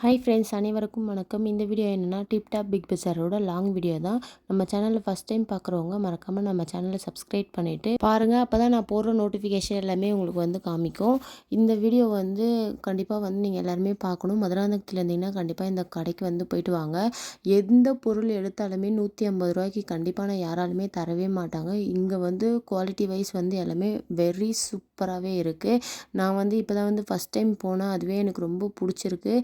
Hi friends, அனைவருக்கும் வணக்கம். இந்த வீடியோ என்னென்னா டிப்டாப் பிக் பஜாரோட லாங் வீடியோ தான். நம்ம சேனலில் ஃபஸ்ட் டைம் பார்க்குறவங்க மறக்காமல் நம்ம சேனலை சப்ஸ்கிரைப் பண்ணிவிட்டு பாருங்கள். அப்போ தான் நான் போடுற நோட்டிஃபிகேஷன் எல்லாமே உங்களுக்கு வந்து காமிக்கும். இந்த வீடியோ வந்து கண்டிப்பாக வந்து நீங்கள் எல்லாருமே பார்க்கணும். மதுராந்தகத்தில் இருந்தீங்கன்னா கண்டிப்பாக இந்த கடைக்கு வந்து போயிட்டு வாங்க. எந்த பொருள் எடுத்தாலுமே 150 ரூபாய்க்கு கண்டிப்பாக நான் யாராலுமே தரவே மாட்டாங்க. இங்கே வந்து குவாலிட்டி வைஸ் வந்து எல்லாமே வெரி சூப்பராகவே இருக்குது. நான் வந்து இப்போ தான் வந்து ஃபஸ்ட் டைம் போனேன். அதுவே எனக்கு ரொம்ப பிடிச்சிருக்கு.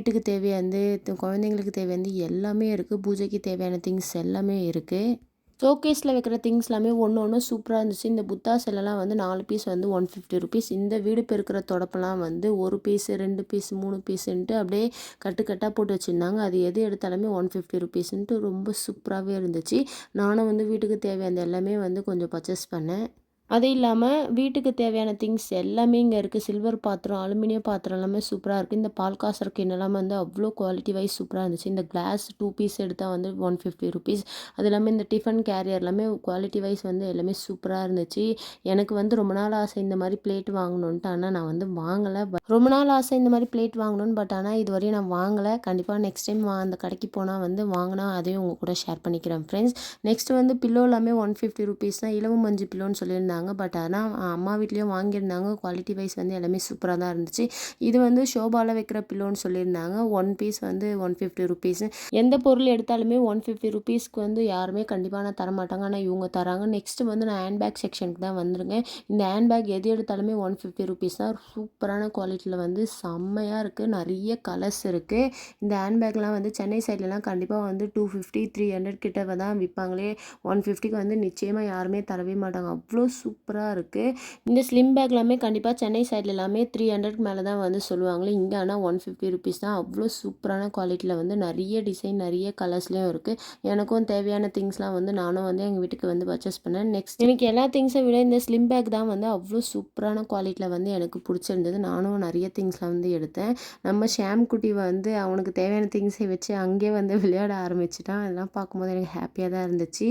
வீட்டுக்கு தேவையானது, குழந்தைங்களுக்கு தேவையானது எல்லாமே இருக்குது. பூஜைக்கு தேவையான திங்ஸ் எல்லாமே இருக்குது. ஷோகேஸில் வைக்கிற திங்ஸ் எல்லாமே ஒன்று ஒன்று சூப்பராக இருந்துச்சு. இந்த புத்தா சிலைலாம் வந்து 4 பீஸ் வந்து 150 ருபீஸ். இந்த வீடு பெருக்கிற தொடப்பெல்லாம் வந்து 1 பீஸு 2 பீஸ் 3 பீஸுன்ட்டு அப்படியே கட்டாக போட்டு வச்சுருந்தாங்க. அது எது எடுத்தாலுமே 150 ருபீஸ்ன்ட்டு ரொம்ப சூப்பராகவே இருந்துச்சு. நானும் வந்து வீட்டுக்கு தேவையானது எல்லாமே வந்து கொஞ்சம் பர்ச்சேஸ் பண்ணேன். அது இல்லாமல் வீட்டுக்கு தேவையான திங்ஸ் எல்லாமே இங்கே இருக்குது. சில்வர் பாத்திரம், அலுமினிய பாத்திரம் எல்லாமே சூப்பராக இருக்குது. இந்த பால் காசுற கிண்ணம் எல்லாமே வந்து அவ்வளோ குவாலிட்டி வைஸ் சூப்பராக இருந்துச்சு. இந்த கிளாஸ் 2 பீஸ் எடுத்தால் வந்து 150 ருபீஸ். அது இல்லாமல் இந்த டிஃபன் கேரியர் எல்லாமே குவாலிட்டி வைஸ் வந்து எல்லாமே சூப்பராக இருந்துச்சு. எனக்கு வந்து ரொம்ப நாள் ஆசை இந்த மாதிரி பிளேட் வாங்கணுன்ட்டு. ஆனால் நான் வந்து வாங்கலை. ரொம்ப நாள் ஆசை இந்த மாதிரி பிளேட் வாங்கணும்னு. பட் ஆனால் இதுவரையும் நான் வாங்கலை. கண்டிப்பாக நெக்ஸ்ட் டைம் அந்த கடைக்கு போனால் வந்து வாங்கினா அதையும் உங்கள் கூட ஷேர் பண்ணிக்கிறேன் ஃப்ரெண்ட்ஸ். நெக்ஸ்ட் வந்து பில்லோ எல்லாமே 150 ருபீஸ் தான். இலவ மஞ்சு பில்லோன்னு சொல்லியிருந்தாங்க. பட் ஆனால் அம்மா வீட்லேயும் வாங்கியிருந்தாங்க. குவாலிட்டி வைஸ் வந்து எல்லாமே சூப்பராக தான் இருந்துச்சு. இது வந்து ஷோபாவில் வைக்கிற பில்லோன்னு சொல்லியிருந்தாங்க. 1 பீஸ் வந்து 150 ருபீஸ். எந்த பொருள் எடுத்தாலுமே 150 ருபீஸ்க்கு வந்து யாருமே கண்டிப்பாக நான் தரமாட்டாங்க. ஆனால் இவங்க தராங்க. நெக்ஸ்ட்டு வந்து நான் ஹேண்ட்பேக் செக்ஷனுக்கு தான் வந்துருங்க. இந்த ஹேண்ட்பேக் எது எடுத்தாலுமே 150 ருபீஸ் தான். சூப்பரான குவாலிட்டியில் வந்து செம்மையாக இருக்குது. நிறைய கலர்ஸ் இருக்குது. இந்த ஹேண்ட்பேக்லாம் வந்து சென்னை சைட்லலாம் கண்டிப்பாக வந்து 250 300 கிட்ட தான் விற்பாங்களே. 150க்கு வந்து நிச்சயமாக யாருமே தரவே மாட்டாங்க. அவ்வளோ சூப்பராக இருக்குது. இந்த ஸ்லிம் பேக் எல்லாமே கண்டிப்பாக சென்னை சைடில் எல்லாமே 300க்கு மேலே தான் வந்து சொல்லுவாங்களே. இங்கே ஆனால் 150 ருபீஸ் தான். அவ்வளோ சூப்பரான குவாலிட்டியில் வந்து நிறைய டிசைன் நிறைய கலர்ஸ்லேயும் இருக்குது. எனக்கும் தேவையான திங்ஸ்லாம் வந்து நானும் வந்து எங்கள் வீட்டுக்கு வந்து பர்ச்சேஸ் பண்ணேன். நெக்ஸ்ட் எனக்கு எல்லா திங்ஸை விட இந்த ஸ்லிம் பேக் தான் வந்து அவ்வளோ சூப்பரான குவாலிட்டியில் வந்து எனக்கு பிடிச்சிருந்தது. நானும் நிறைய திங்ஸ்லாம் வந்து எடுத்தேன். நம்ம ஷாம் குட்டி வந்து அவனுக்கு தேவையான திங்ஸை வச்சு அங்கேயே வந்து விளையாட ஆரம்பிச்சிட்டான். அதெல்லாம் பார்க்கும்போது எனக்கு ஹாப்பியாக தான் இருந்துச்சு.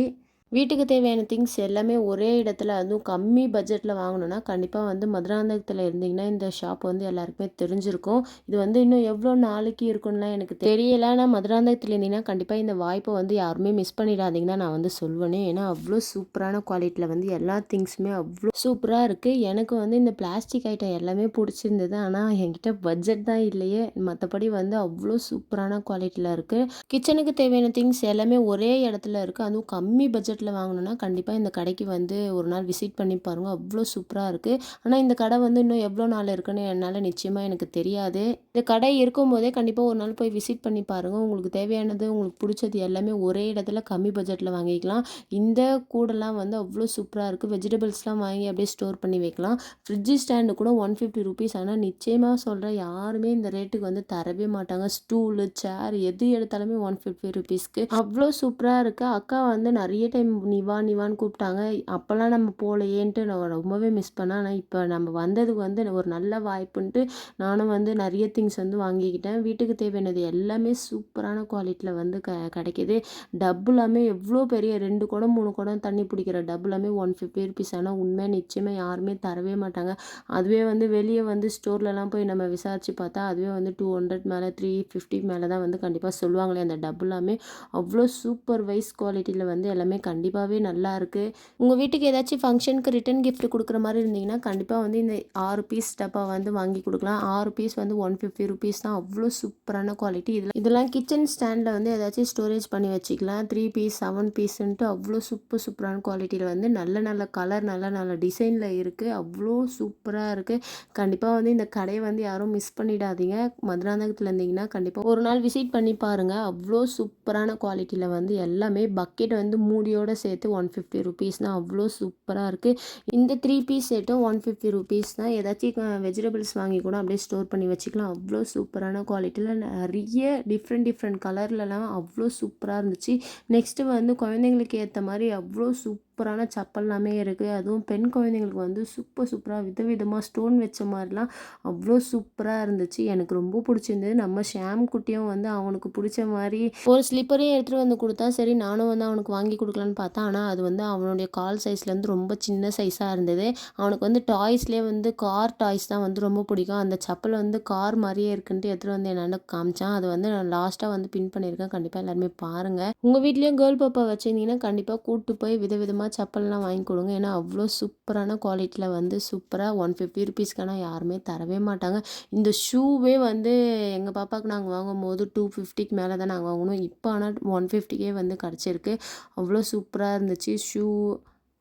வீட்டுக்கு தேவையான திங்ஸ் எல்லாமே ஒரே இடத்துல, அதுவும் கம்மி பட்ஜெட்டில் வாங்கணுன்னா கண்டிப்பாக வந்து மதுராந்தகத்தில் இருந்தீங்கன்னா இந்த ஷாப் வந்து எல்லாருக்குமே தெரிஞ்சிருக்கும். இது வந்து இன்னும் எவ்வளோ நாளைக்கு இருக்குன்னுலாம் எனக்கு தெரியல. ஆனால் மதுராந்தகத்தில் இருந்தீங்கன்னா கண்டிப்பாக இந்த வாய்ப்பை வந்து யாருமே மிஸ் பண்ணிடாதீங்க தான் நான் வந்து சொல்வேனே. ஏன்னா அவ்வளோ சூப்பரான குவாலிட்டியில் வந்து எல்லா திங்ஸுமே அவ்வளோ சூப்பராக இருக்குது. எனக்கு வந்து இந்த பிளாஸ்டிக் ஐட்டம் எல்லாமே பிடிச்சிருந்தது. ஆனால் என்கிட்ட பட்ஜெட் தான் இல்லையே. மற்றபடி வந்து அவ்வளோ சூப்பரான குவாலிட்டியில் இருக்குது. கிச்சனுக்கு தேவையான திங்ஸ் எல்லாமே ஒரே இடத்துல இருக்குது. அதுவும் கம்மி பட்ஜெட்டில் வாங்கணும்னா கண்டிப்பாக இந்த கடைக்கு வந்து ஒரு நாள் விசிட் பண்ணி பாருங்கள். அவ்வளோ சூப்பராக இருக்குது. ஆனால் இந்த கடை வந்து இன்னும் எவ்வளோ நாள் இருக்குன்னு என்னால் நிச்சயமாக எனக்கு தெரியாது. இந்த கடை இருக்கும்போதே கண்டிப்பாக ஒரு நாள் போய் விசிட் பண்ணி பாருங்கள். உங்களுக்கு தேவையானது உங்களுக்கு பிடிச்சது எல்லாமே ஒரே இடத்துல கம்மி பட்ஜெட்டில் வாங்கிக்கலாம். இந்த கூடெல்லாம் வந்து அவ்வளோ சூப்பராக இருக்குது. வெஜிடபிள்ஸ்லாம் வாங்கி அப்படியே ஸ்டோர் பண்ணி வைக்கலாம். ஃப்ரிட்ஜு ஸ்டாண்டு கூட 150 ருபீஸ். ஆனால் நிச்சயமாக சொல்கிறேன், யாருமே இந்த ரேட்டுக்கு வந்து தரவே மாட்டாங்க. ஸ்டூலு சேர் எது எடுத்தாலுமே 150 ருபீஸ்க்கு அவ்வளோ சூப்பராக இருக்குது. அக்கா வந்து நிறைய டைம் நிவான்னு கூப்பிட்டாங்க. அப்போல்லாம் நம்ம போகலையேன்ட்டு நான் ரொம்பவே மிஸ் பண்ணேன். ஆனால் இப்போ நம்ம வந்ததுக்கு வந்து ஒரு நல்ல வாய்ப்புன்ட்டு நானும் வந்து நிறைய திங்ஸ் வந்து வாங்கிக்கிட்டேன். வீட்டுக்கு தேவையானது எல்லாமே சூப்பரான குவாலிட்டியில் வந்து கிடைக்கிது. டப்பு எல்லாமே எவ்வளோ பெரிய 2 குடம் 3 குடம் தண்ணி பிடிக்கிற டப்பு எல்லாமே 150 ருபீஸ். ஆனால் உண்மையாக நிச்சயமாக யாருமே தரவே மாட்டாங்க. அதுவே வந்து வெளியே வந்து ஸ்டோர்லலாம் போய் நம்ம விசாரித்து பார்த்தா அதுவே வந்து 200 மேலே 350 மேலே தான் வந்து கண்டிப்பாக சொல்லுவாங்களே. அந்த டப்பு எல்லாமே அவ்வளோ சூப்பர் வைஸ் குவாலிட்டியில் வந்து எல்லாமே கண்டிப்பாகவே நல்லாயிருக்கு. உங்கள் வீட்டுக்கு ஏதாச்சும் ஃபங்க்ஷனுக்கு ரிட்டன் கிஃப்ட் கொடுக்குற மாதிரி இருந்தீங்கன்னா கண்டிப்பாக வந்து இந்த 6 பீஸ் டப்பா வந்து வாங்கி கொடுக்கலாம். 6 பீஸ் வந்து 150 ருபீஸ் தான். அவ்வளோ சூப்பரான குவாலிட்டி. இதெல்லாம் கிச்சன் ஸ்டாண்டில் வந்து ஏதாச்சும் ஸ்டோரேஜ் பண்ணி வச்சுக்கலாம். 3 பீஸ் 7 பீஸ்ன்ட்டு அவ்வளோ சூப்பரான குவாலிட்டியில் வந்து நல்ல கலர் நல்ல டிசைனில் இருக்குது. அவ்வளோ சூப்பராக இருக்குது. கண்டிப்பாக வந்து இந்த கடையை வந்து யாரும் மிஸ் பண்ணிடாதீங்க. மதுராந்தகத்தில் இருந்தீங்கன்னா கண்டிப்பாக ஒரு நாள் விசிட் பண்ணி பாருங்கள். அவ்வளோ சூப்பரான குவாலிட்டியில் வந்து எல்லாமே பக்கெட் வந்து மூடியோடு சேர்த்து 150 ருபீஸ் தான். அவ்வளோ சூப்பராக இருக்குது. இந்த 3 பீஸ் செட்டும் 150 ருபீஸ் தான். ஏதாச்சும் வெஜிடபிள்ஸ் வாங்கி கூட அப்படியே ஸ்டோர் பண்ணி வச்சுக்கலாம். அவ்வளோ சூப்பரான குவாலிட்டியில் நிறைய டிஃப்ரெண்ட் கலர்லலாம் அவ்வளோ சூப்பராக இருந்துச்சு. நெக்ஸ்ட்டு வந்து குழந்தைங்களுக்கு ஏற்ற மாதிரி அவ்வளோ சூப்பரான செப்பல் எல்லாமே இருக்குது. அதுவும் பெண் குழந்தைங்களுக்கு வந்து சூப்பராக விதவிதமாக ஸ்டோன் வச்ச மாதிரிலாம் அவ்வளோ சூப்பராக இருந்துச்சு. எனக்கு ரொம்ப பிடிச்சிருந்தது. நம்ம ஷாம் குட்டியும் வந்து அவனுக்கு பிடிச்ச மாதிரி ஒரு ஸ்லிப்பரையும் எடுத்துகிட்டு வந்து கொடுத்தா. சரி நானும் வந்து அவனுக்கு வாங்கி கொடுக்கலான்னு பார்த்தேன். ஆனால் அது வந்து அவனுடைய கால் சைஸ்லேருந்து ரொம்ப சின்ன சைஸாக இருந்தது. அவனுக்கு வந்து டாய்ஸ்லேயே வந்து கார் டாய்ஸ் தான் வந்து ரொம்ப பிடிக்கும். அந்த செப்பல் வந்து கார் மாதிரியே இருக்குன்ட்டு எடுத்துகிட்டு வந்து என்னென்ன காமிச்சான். அது வந்து நான் லாஸ்ட்டாக வந்து பின் பண்ணியிருக்கேன். கண்டிப்பாக எல்லாருமே பாருங்கள். உங்கள் வீட்லேயும் கேர்ள் பாப்பா வச்சுருந்தீங்கன்னா கண்டிப்பாக கூப்பிட்டு போய் விதவிதமாக செப்பல்லாம் வாங்கி கொடுங்க. ஏன்னா அவ்வளோ சூப்பரான குவாலிட்டியில் வந்து சூப்பராக 150 ருபீஸ்க்கான யாருமே தரவே மாட்டாங்க. இந்த ஷூவே வந்து எங்கள் பாப்பாவுக்கு நாங்கள் வாங்கும்போது 250க்கு மேலே தான் நாங்கள் வாங்கினோம். இப்போ ஆனால் 150க்கே வந்து கிடச்சிருக்கு. அவ்வளோ சூப்பராக இருந்துச்சு ஷூ.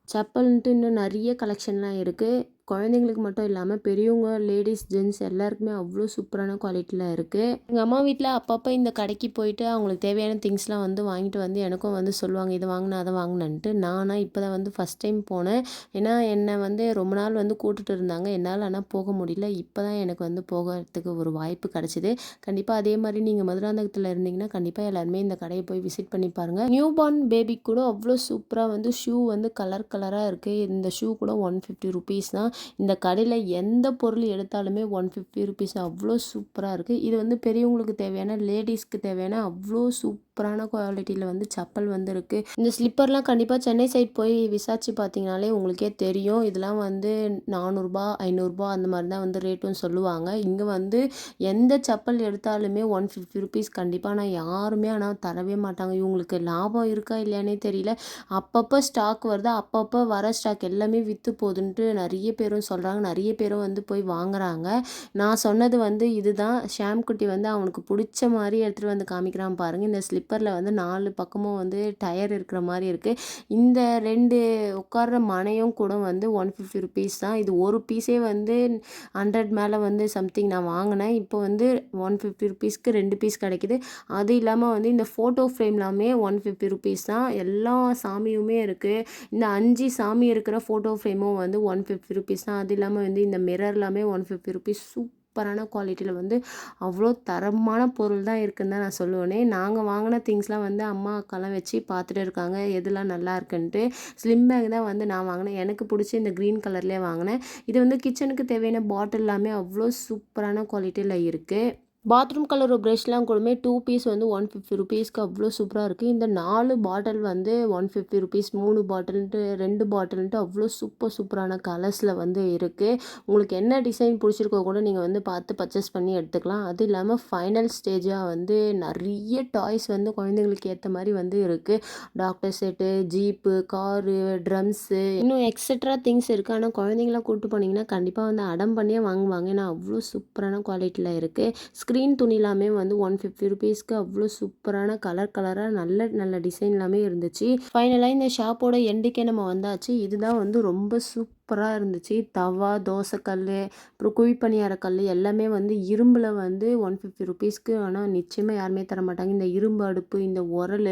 செப்பல்ன்ட்டு இன்னும் நிறைய கலெக்ஷன்லாம் இருக்குது. குழந்தைங்களுக்கு மட்டும் இல்லாமல் பெரியவங்க, லேடிஸ், ஜென்ட்ஸ் எல்லாருக்குமே அவ்வளோ சூப்பரான குவாலிட்டியில் இருக்குது. எங்கள் அம்மா வீட்டில் அப்பப்போ இந்த கடைக்கு போயிட்டு அவங்களுக்கு தேவையான திங்ஸ்லாம் வந்து வாங்கிட்டு வந்து எனக்கும் வந்து சொல்லுவாங்க, இதை வாங்கினேன் அதை வாங்கினேன்ட்டு. நானாக இப்போ தான் வந்து ஃபஸ்ட் டைம் போனேன். ஏன்னா என்னை வந்து ரொம்ப நாள் வந்து கூட்டிகிட்டு இருந்தாங்க. என்னால் ஆனால் போக முடியல. இப்போ தான் எனக்கு வந்து போகிறதுக்கு ஒரு வாய்ப்பு கிடச்சிது. கண்டிப்பாக அதே மாதிரி நீங்கள் மதுராந்தகத்தில் இருந்தீங்கன்னா கண்டிப்பாக எல்லாருமே இந்த கடையை போய் விசிட் பண்ணி பாருங்கள். நியூ பார்ன் பேபிக்கு கூட அவ்வளோ சூப்பராக வந்து ஷூ வந்து கலராக இருக்குது. இந்த ஷூ கூட 150 ருபீஸ் தான். இந்த கடையில் எந்த பொருள் எடுத்தாலுமே 150 ருபீஸ் அவ்வளோ சூப்பராக இருக்குது. இது வந்து பெரியவங்களுக்கு தேவையான, லேடிஸ்க்கு தேவையான அவ்வளோ சூப்பரான குவாலிட்டியில் வந்து செப்பல் வந்து இருக்குது. இந்த ஸ்லிப்பர்லாம் கண்டிப்பாக சென்னை சைட் போய் விசாரிச்சு பார்த்தீங்கனாலே உங்களுக்கே தெரியும். இதெல்லாம் வந்து 400 500 அந்த மாதிரி தான் வந்து ரேட்டும் சொல்லுவாங்க. இங்கே வந்து எந்த செப்பல் எடுத்தாலுமே 150 ருபீஸ் கண்டிப்பாக. நான் யாருமே ஆனால் தரவே மாட்டாங்க. இவங்களுக்கு லாபம் இருக்கா இல்லையானே தெரியல. அப்பப்போ ஸ்டாக் வருது, அப்பப்போ வர ஸ்டாக் எல்லாமே விற்று போகுதுன்ட்டு நிறைய பேரும் சொல்கிறாங்க. நிறைய பேரும் வந்து போய் வாங்குறாங்க. நான் சொன்னது வந்து இதுதான். ஷாம் குட்டி வந்து அவனுக்கு பிடிச்ச மாதிரி எடுத்துகிட்டு வந்து காமிக்கிறான் பாருங்கள். இந்த ஸ்லிப்பரில் வந்து 4 பக்கமும் வந்து டயர் இருக்கிற மாதிரி இருக்குது. இந்த 2 உட்கார்ற மனையும் கூட வந்து 150 ருபீஸ் தான். இது ஒரு பீஸே வந்து 100 மேலே வந்து சம்திங் நான் வாங்கினேன். இப்போ வந்து 150 ருபீஸ்க்கு 2 பீஸ் கிடைக்கிது. அது இல்லாமல் வந்து இந்த ஃபோட்டோ ஃப்ரேம் எல்லாமே 150 ருபீஸ் தான். எல்லா சாமியுமே இருக்குது. இந்த 5 சாமி இருக்கிற ஃபோட்டோ ஃப்ரேமும் வந்து 150 ருபீஸ் தான். அது இல்லாமல் வந்து இந்த மிரர் எல்லாமே 150 ருபீஸ். சூப்பரான குவாலிட்டியில் வந்து அவ்வளோ தரமான பொருள் தான் இருக்குன்னு தான் நான் சொல்லுவேனே. நாங்கள் வாங்கின திங்ஸ்லாம் வந்து அம்மா அக்காலாம் வச்சு பார்த்துட்டு இருக்காங்க எதெல்லாம் நல்லா இருக்குன்ட்டு. ஸ்லிம் பேக் தான் வந்து நான் வாங்கினேன். எனக்கு பிடிச்சி இந்த க்ரீன் கலர்லேயே வாங்கினேன். இது வந்து கிச்சனுக்கு தேவையான பாட்டில் எல்லாமே அவ்வளோ சூப்பரான குவாலிட்டியில் இருக்குது. பாத்ரூம் கலர் ப்ரஷ்லாம் கூடமே 2 பீஸ் வந்து 150 ருபீஸ்க்கு அவ்வளோ சூப்பராக இருக்குது. இந்த 4 பாட்டில் வந்து 150 ருபீஸ், 3 பாட்டில்ன்ட்டு 2 பாட்டில்ன்ட்டு அவ்வளோ சூப்பரான கலர்ஸில் வந்து இருக்குது. உங்களுக்கு என்ன டிசைன் பிடிச்சிருக்கோ கூட நீங்கள் வந்து பார்த்து பர்ச்சேஸ் பண்ணி எடுத்துக்கலாம். அது இல்லாமல் ஃபைனல் ஸ்டேஜாக வந்து நிறைய டாய்ஸ் வந்து குழந்தைங்களுக்கு ஏற்ற மாதிரி வந்து இருக்குது. Doctor set, jeep, car, drums, இன்னும் எக்ஸட்ரா திங்ஸ் இருக்குது. ஆனால் குழந்தைங்களாம் கூப்பிட்டு போனீங்கன்னா கண்டிப்பாக வந்து அடம் பண்ணியே வாங்குவாங்க. ஏன்னா அவ்வளோ சூப்பரான குவாலிட்டியில் இருக்குது. ஸ்க்ரீன் துணிலாமே வந்து 150 ருபீஸ்க்கு அவ்வளோ சூப்பரான கலராக நல்ல டிசைன் எல்லாமே இருந்துச்சு. ஃபைனலாக இந்த ஷாப்போட எண்டுக்கே நம்ம வந்தாச்சு. இதுதான் வந்து ரொம்ப சூப்பராக இருந்துச்சு. தவா, தோசைக்கல், அப்புறம் குழிப்பணியார கல் எல்லாமே வந்து இரும்பில் வந்து 150 ருபீஸ்க்கு. ஆனால் நிச்சயமாக யாருமே தர மாட்டாங்க. இந்த இரும்பு அடுப்பு, இந்த உரல்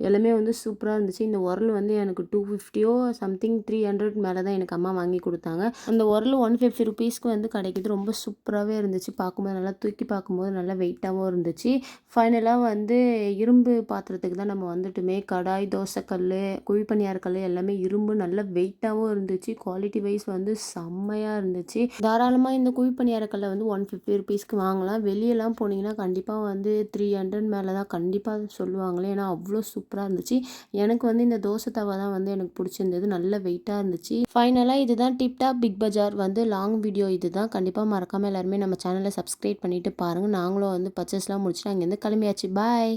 எல்லாமே வந்து சூப்பராக இருந்துச்சு. இந்த உரல் வந்து எனக்கு 250 சம்திங் 300 மேலே தான் எனக்கு அம்மா வாங்கி கொடுத்தாங்க. அந்த உரல் 150 ருபீஸ்க்கு வந்து கிடைக்கிது. ரொம்ப சூப்பராகவே இருந்துச்சு. பார்க்கும்போது நல்லா தூக்கி பார்க்கும்போது நல்லா வெயிட்டாகவும் இருந்துச்சு. ஃபைனலாக வந்து இரும்பு பாத்திரத்துக்கு தான் நம்ம வந்துட்டுமே. கடாய், தோசைக்கல், குழிப்பணியார கல் எல்லாமே இரும்பு நல்ல வெயிட்டாகவும் இருந்துச்சு. குவாலிட்டி வைஸ் வந்து செம்மையாக இருந்துச்சு. தாராளமாக இந்த குழிப்பணியார கல்லை வந்து 150 ருபீஸ்க்கு வாங்கலாம். வெளியெல்லாம் போனீங்கன்னா கண்டிப்பாக வந்து 300 மேலே தான் கண்டிப்பாக சொல்லுவாங்களே. ஏன்னா அவ்வளோ சூப்பராக இருந்துச்சு. எனக்கு வந்து இந்த தோசை தவா தான் வந்து எனக்கு பிடிச்சிருந்தது. நல்ல வெயிட்டாக இருந்துச்சு. ஃபைனலாக இதுதான் டிப்டாப் பிக் பஜார் வந்து லாங் வீடியோ. இதுதான் கண்டிப்பாக மறக்காமல் எல்லாருமே நம்ம சேனலை சப்ஸ்கிரைப் பண்ணிவிட்டு பாருங்கள். நாங்களும் வந்து பர்ச்சேஸ்லாம் முடிச்சுட்டு அங்கேருந்து கிளம்பியாச்சு. பாய்.